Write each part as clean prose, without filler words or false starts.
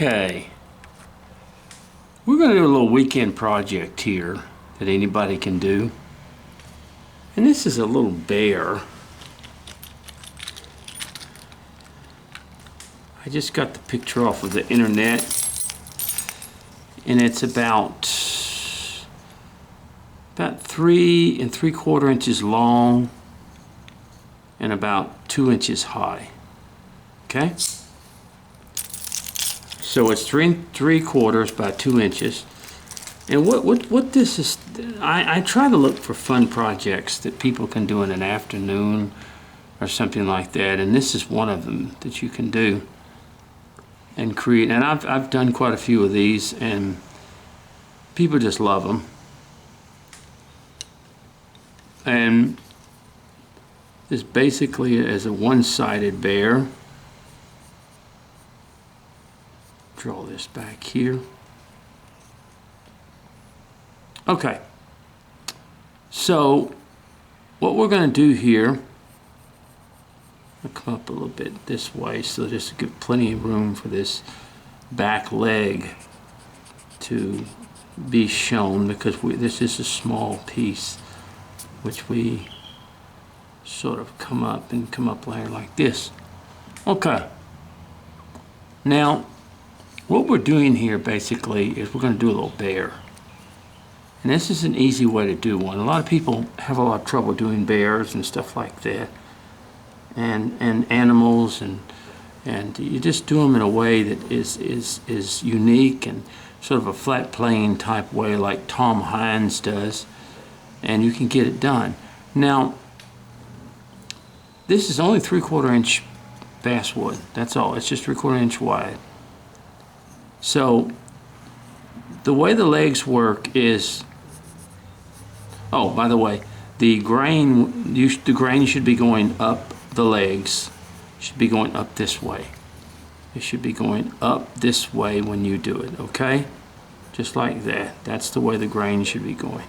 Okay, we're going to do a little weekend project here that anybody can do. And this is a little bear. I just got the picture off of the internet, and it's about 3 3/4 inches long and about 2 inches high. Okay? So it's 3 3/4 by 2 inches. And what this is, I try to look for fun projects that people can do in an afternoon or something like that, and this is one of them that you can do and create. And I've done quite a few of these, and people just love them. And this basically is a one-sided bear. Draw this back here. Okay, so what we're going to do here, I'll come up a little bit this way so there's plenty of room for this back leg to be shown, because this is a small piece which we sort of come up later like this. Okay, now what we're doing here basically is we're going to do a little bear. And this is an easy way to do one. A lot of people have a lot of trouble doing bears and stuff like that, and animals, and you just do them in a way that is unique and sort of a flat plane type way, like Tom Hines does, and you can get it done. Now, this is only 3/4 inch basswood. That's all. It's just 3/4 inch wide. So the way the legs work is, oh, by the way, the grain should be going up the legs. Should be going up this way. It should be going up this way when you do it, okay? Just like that. That's the way the grain should be going.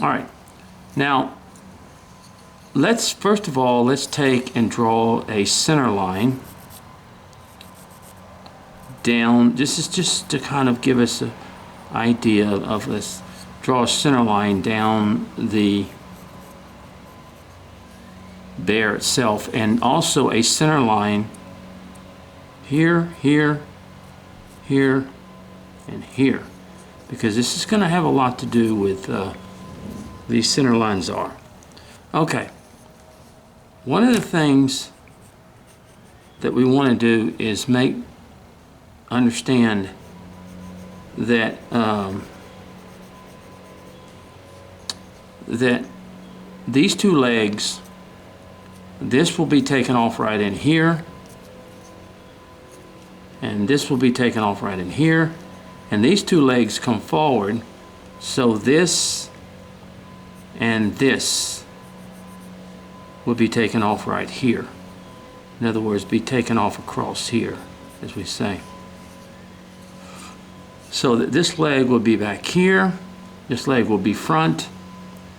All right. Now, first of all, let's take and draw a center line down. This is just to kind of give us an idea of this. Draw a center line down the bear itself, and also a center line here, here, here, and here, because this is going to have a lot to do with these center lines are. Okay, one of the things that we want to do is understand that that these two legs, this will be taken off right in here, and this will be taken off right in here, and these two legs come forward, so this and this will be taken off right here. In other words, be taken off across here, as we say. So that this leg will be back here, this leg will be front,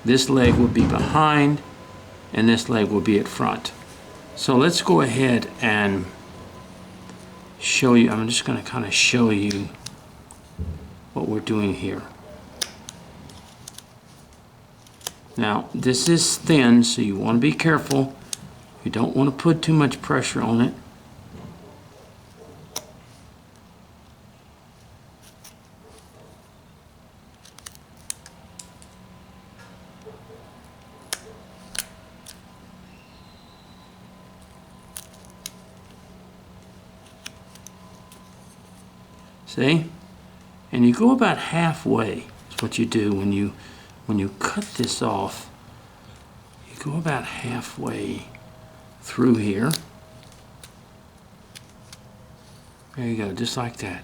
this leg will be behind, and this leg will be at front. So let's go ahead and show you. I'm just going to kind of show you what we're doing here. Now, this is thin, so you want to be careful. You don't want to put too much pressure on it. See? And you go about halfway. That's what you do when you cut this off. You go about halfway through here. There you go, just like that.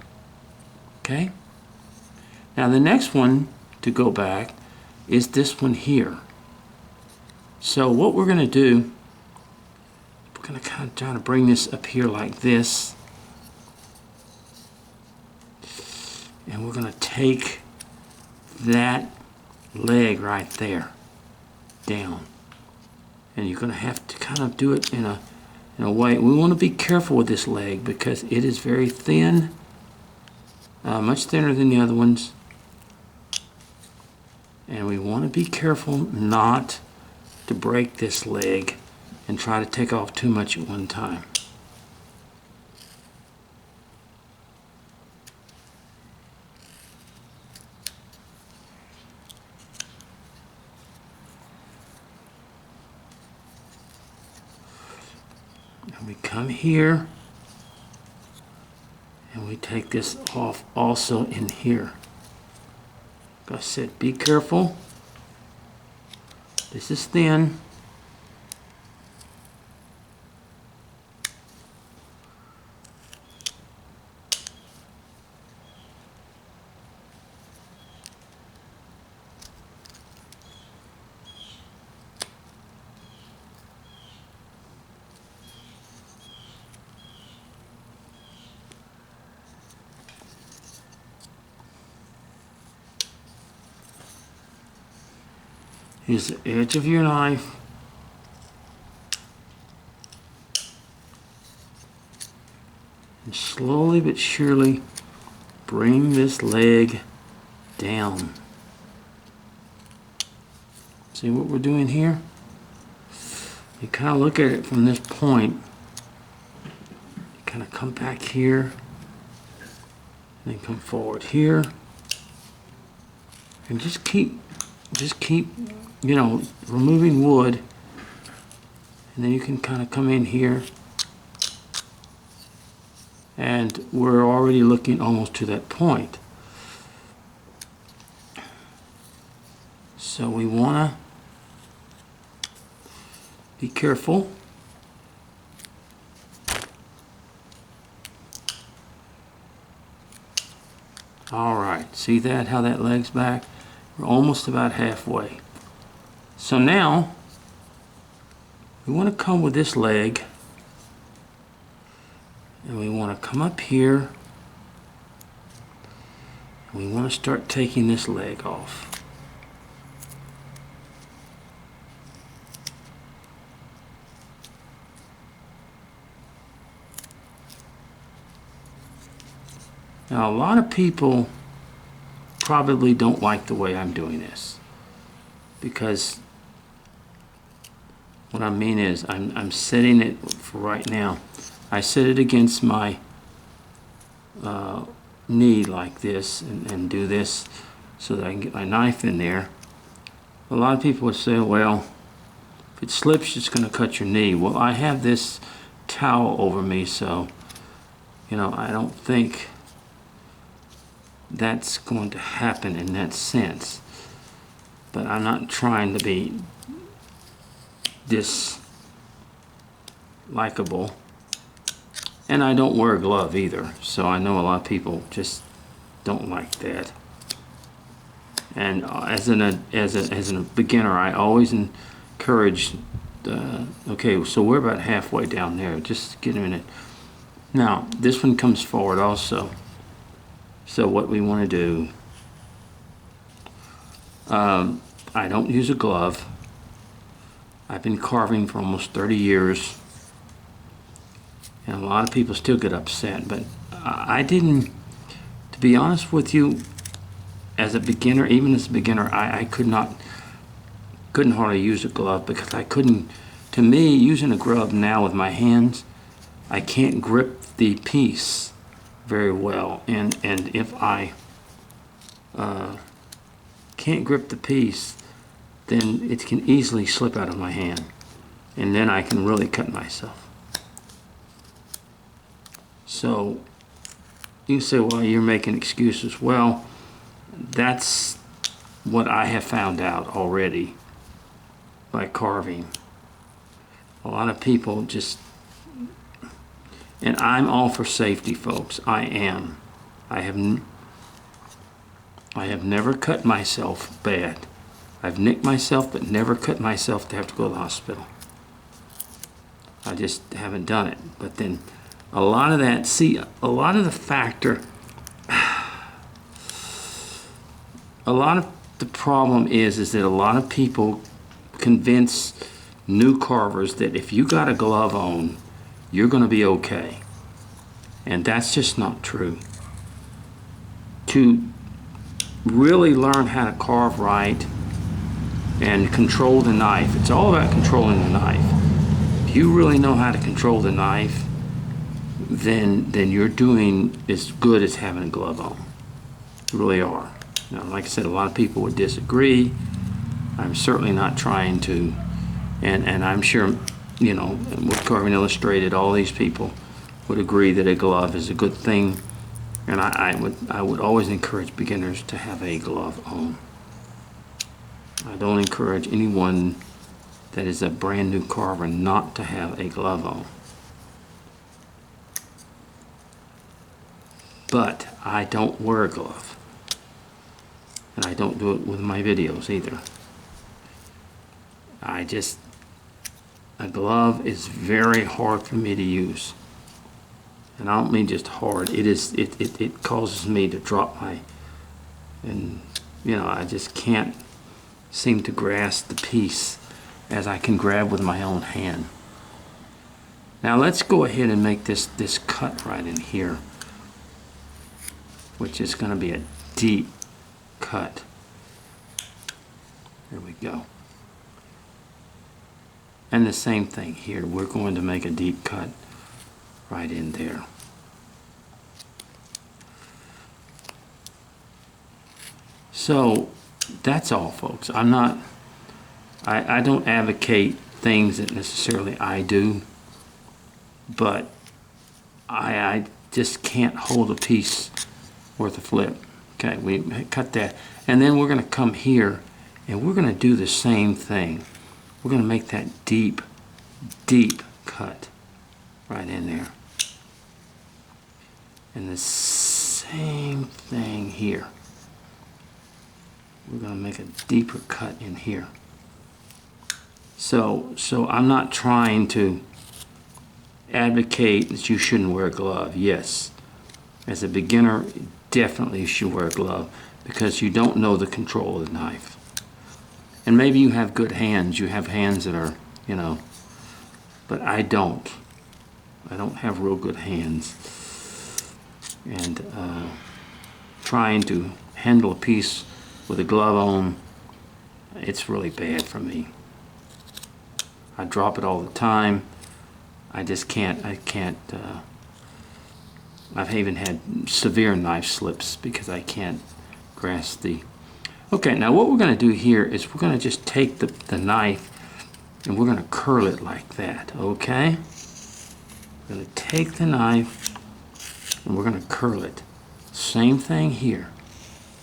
Okay? Now the next one to go back is this one here. So what we're going to do, we're going to kind of try to bring this up here like this. And we're going to take that leg right there down. And you're going to have to kind of do it in in a way. We want to be careful with this leg because it is very thin, much thinner than the other ones. And we want to be careful not to break this leg and try to take off too much at one time. And we come here and we take this off also in here. Like I said, be careful. This is thin. Use the edge of your knife and slowly but surely bring this leg down. See what we're doing here? You kind of look at it from this point. You kind of come back here and then come forward here and just keep you know, removing wood, and then you can kind of come in here, and we're already looking almost to that point. So we want to be careful. All right, see that, how that leg's back? We're almost about halfway. So now, we want to come with this leg, and we want to come up here, and we want to start taking this leg off. Now, a lot of people probably don't like the way I'm doing this, because what I mean is I'm setting it for right now. I set it against my knee like this and do this so that I can get my knife in there. A lot of people would say, well, if it slips, it's going to cut your knee. Well, I have this towel over me, so, you know, I don't think that's going to happen in that sense. But I'm not trying to be dislikable, and I don't wear a glove either, so I know a lot of people just don't like that. And as a beginner, I always encourage. Okay, so we're about halfway down there. Just get a minute. Now this one comes forward also. So what we want to do. I don't use a glove. I've been carving for almost 30 years, and a lot of people still get upset, but I didn't, to be honest with you, as a beginner, even as a beginner, I couldn't hardly use a glove because I couldn't, to me, using a glove now with my hands, I can't grip the piece very well, and if I can't grip the piece, then it can easily slip out of my hand, and then I can really cut myself. So you can say, well, you're making excuses. Well, that's what I have found out already by carving. A lot of people just, and I'm all for safety, folks. I am. I have never cut myself bad. I've nicked myself, but never cut myself to have to go to the hospital. I just haven't done it. But then a lot of that, see, a lot of the factor, a lot of the problem is that a lot of people convince new carvers that if you got a glove on, you're going to be okay. And that's just not true. To really learn how to carve right and control the knife, it's all about controlling the knife. If you really know how to control the knife, then you're doing as good as having a glove on. You really are. Now, like I said, a lot of people would disagree. I'm certainly not trying to, and I'm sure, you know, with Carving Illustrated, all these people would agree that a glove is a good thing, and I would always encourage beginners to have a glove on. I don't encourage anyone that is a brand new carver not to have a glove on. But I don't wear a glove, and I don't do it with my videos either. A glove is very hard for me to use. And I don't mean just hard, it causes me to drop and you know, I just can't seem to grasp the piece as I can grab with my own hand. Now let's go ahead and make this cut right in here, which is going to be a deep cut. There we go. And the same thing here, we're going to make a deep cut right in there. So that's all, folks. I don't advocate things that necessarily I do, but I just can't hold a piece worth a flip. Okay, we cut that, and then we're going to come here and we're going to do the same thing. We're going to make that deep cut right in there. And the same thing here. We're going to make a deeper cut in here. So I'm not trying to advocate that you shouldn't wear a glove. Yes, as a beginner, definitely you should wear a glove because you don't know the control of the knife. And maybe you have good hands. You have hands that are, you know, but I don't. I don't have real good hands. And trying to handle a piece with a glove on, it's really bad for me. I drop it all the time. I just can't, I've even had severe knife slips because I can't grasp the... Okay, now what we're going to do here is we're going to just take the knife and we're going to curl it like that, okay? We're going to take the knife and we're going to curl it. Same thing here.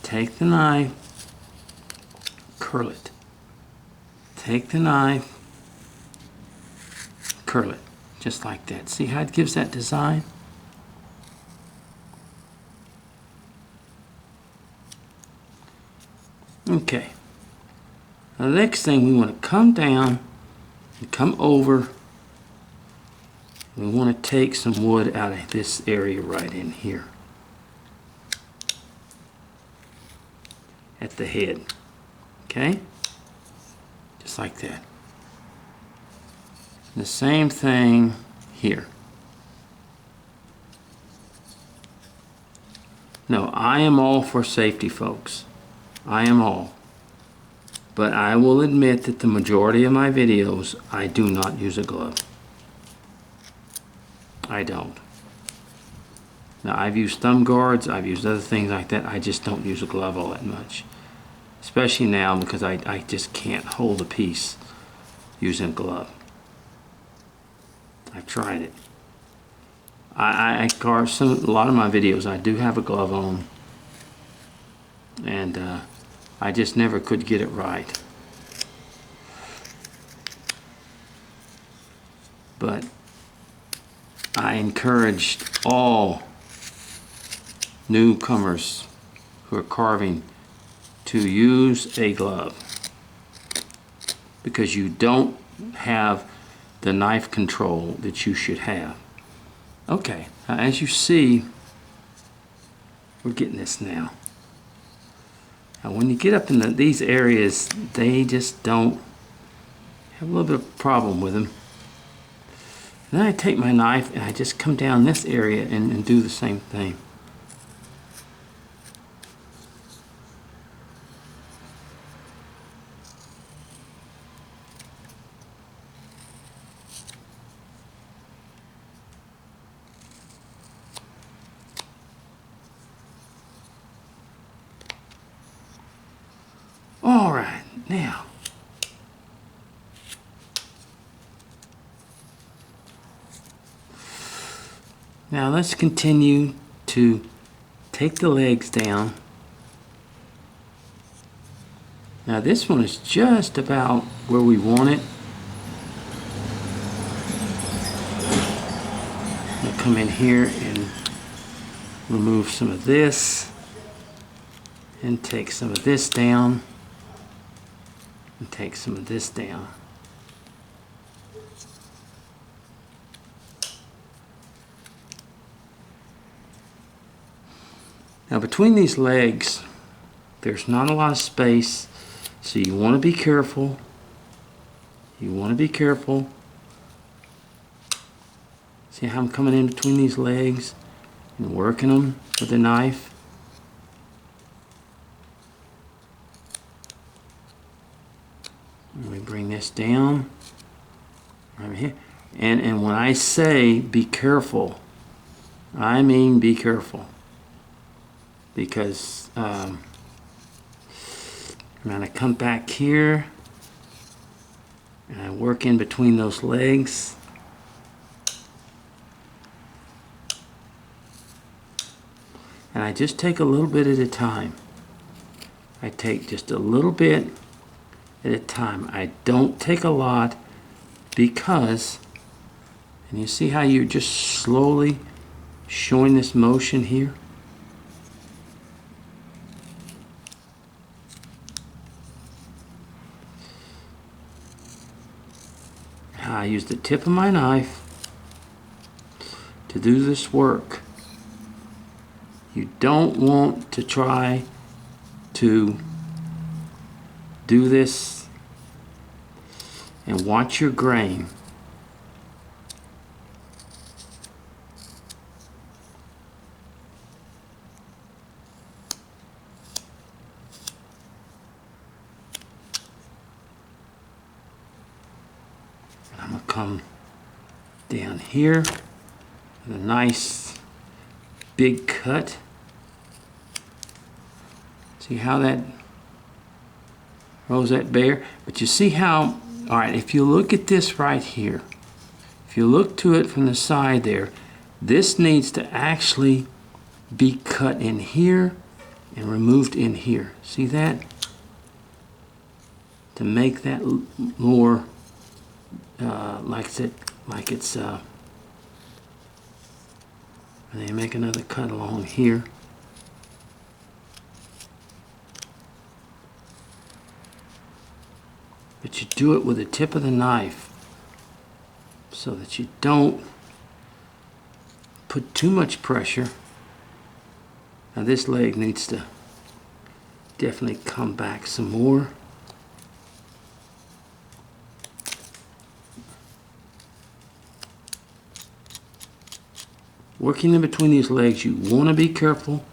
Take the knife, curl it. Take the knife, curl it, just like that. See how it gives that design? Okay. Now the next thing, we want to come down and come over. We want to take some wood out of this area right in here at the head. Okay? Just like that. The same thing here. No, I am all for safety, folks. I am all. But I will admit that the majority of my videos, I do not use a glove. I don't. Now, I've used thumb guards, I've used other things like that. I just don't use a glove all that much. Especially now because I just can't hold a piece using a glove. I've tried it. I carve a lot of my videos, I do have a glove on. And I just never could get it right. But I encouraged all newcomers who are carving to use a glove because you don't have the knife control that you should have. Okay, now as you see, we're getting this now. Now when you get up in these areas, they just don't have a little bit of problem with them. And then I take my knife and I just come down this area and do the same thing. All right, now let's continue to take the legs down. Now this one is just about where we want it. I'll come in here and remove some of this and take some of this down and take some of this down. Now between these legs, there's not a lot of space, so you want to be careful. You want to be careful. See how I'm coming in between these legs and working them with the knife? Let me bring this down right here. And when I say be careful, I mean be careful. Because I'm going to come back here and I work in between those legs. And I just take a little bit at a time. I take just a little bit at a time. I don't take a lot because, and you see how you're just slowly showing this motion here? I use the tip of my knife to do this work. You don't want to try to do this and watch your grain. I'm going to come down here with a nice big cut. See how that rolls that bare? But you see how, all right, if you look at this right here, if you look to it from the side there, this needs to actually be cut in here and removed in here. See that? To make that more like it's and then make another cut along here. But you do it with the tip of the knife so that you don't put too much pressure. Now this leg needs to definitely come back some more. Working in between these legs, you want to be careful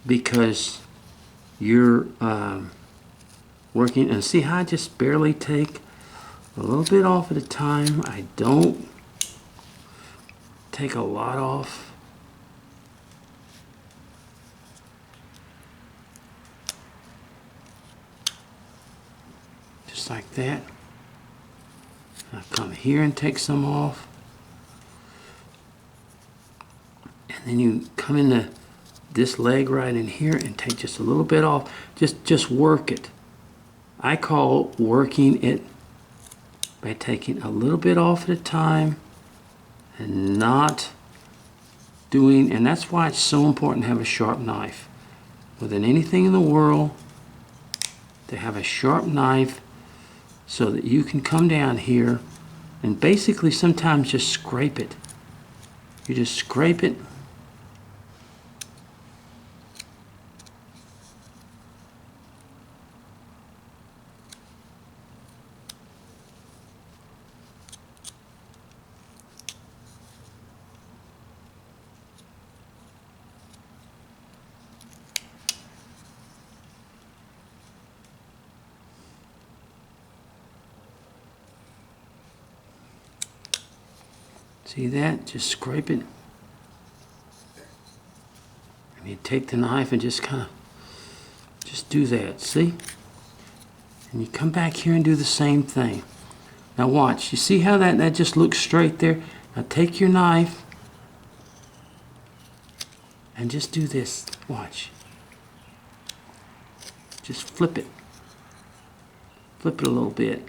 because you're working, and see how I just barely take a little bit off at a time. I don't take a lot off. Just like that. I come here and take some off. And then you come into this leg right in here and take just a little bit off. Just work it. I call working it by taking a little bit off at a time and not doing, and that's why it's so important to have a sharp knife. More than anything in the world, to have a sharp knife so that you can come down here and basically sometimes just scrape it. You just scrape it. See that? Just scrape it. And you take the knife and just kind of just do that, see? And you come back here and do the same thing. Now watch, you see how that just looks straight there? Now take your knife and just do this. Watch. Just flip it. Flip it a little bit.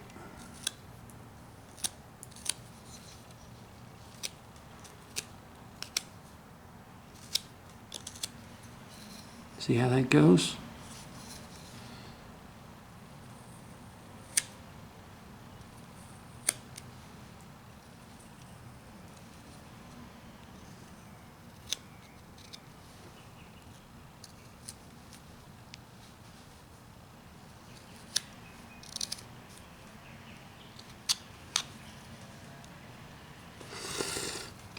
See how that goes?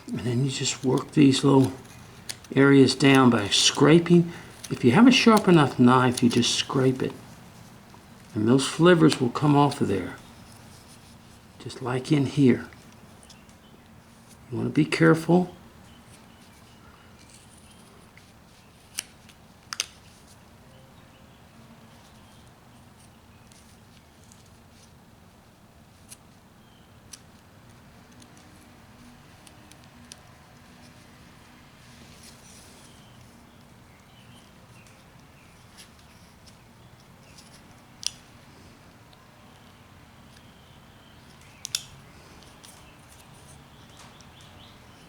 And then you just work these little areas down by scraping. If you have a sharp enough knife, you just scrape it. And those slivers will come off of there. Just like in here. You want to be careful.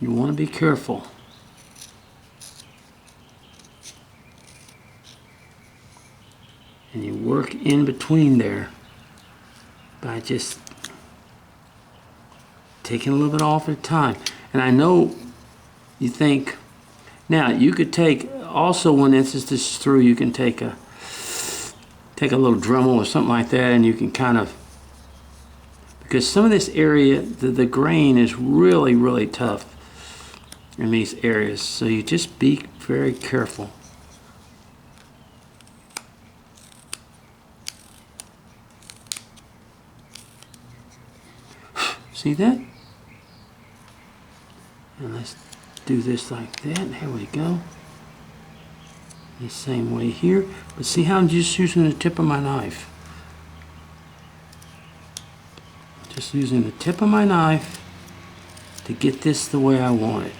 You want to be careful. And you work in between there by just taking a little bit off at a time. And I know you think, now you could take, also when this is through, you can take a little Dremel or something like that, and you can kind of, because some of this area, the grain is really, really tough in these areas, so you just be very careful. See that? And let's do this like that. Here we go. The same way here, but see how I'm just using the tip of my knife. Just using the tip of my knife to get this the way I want it.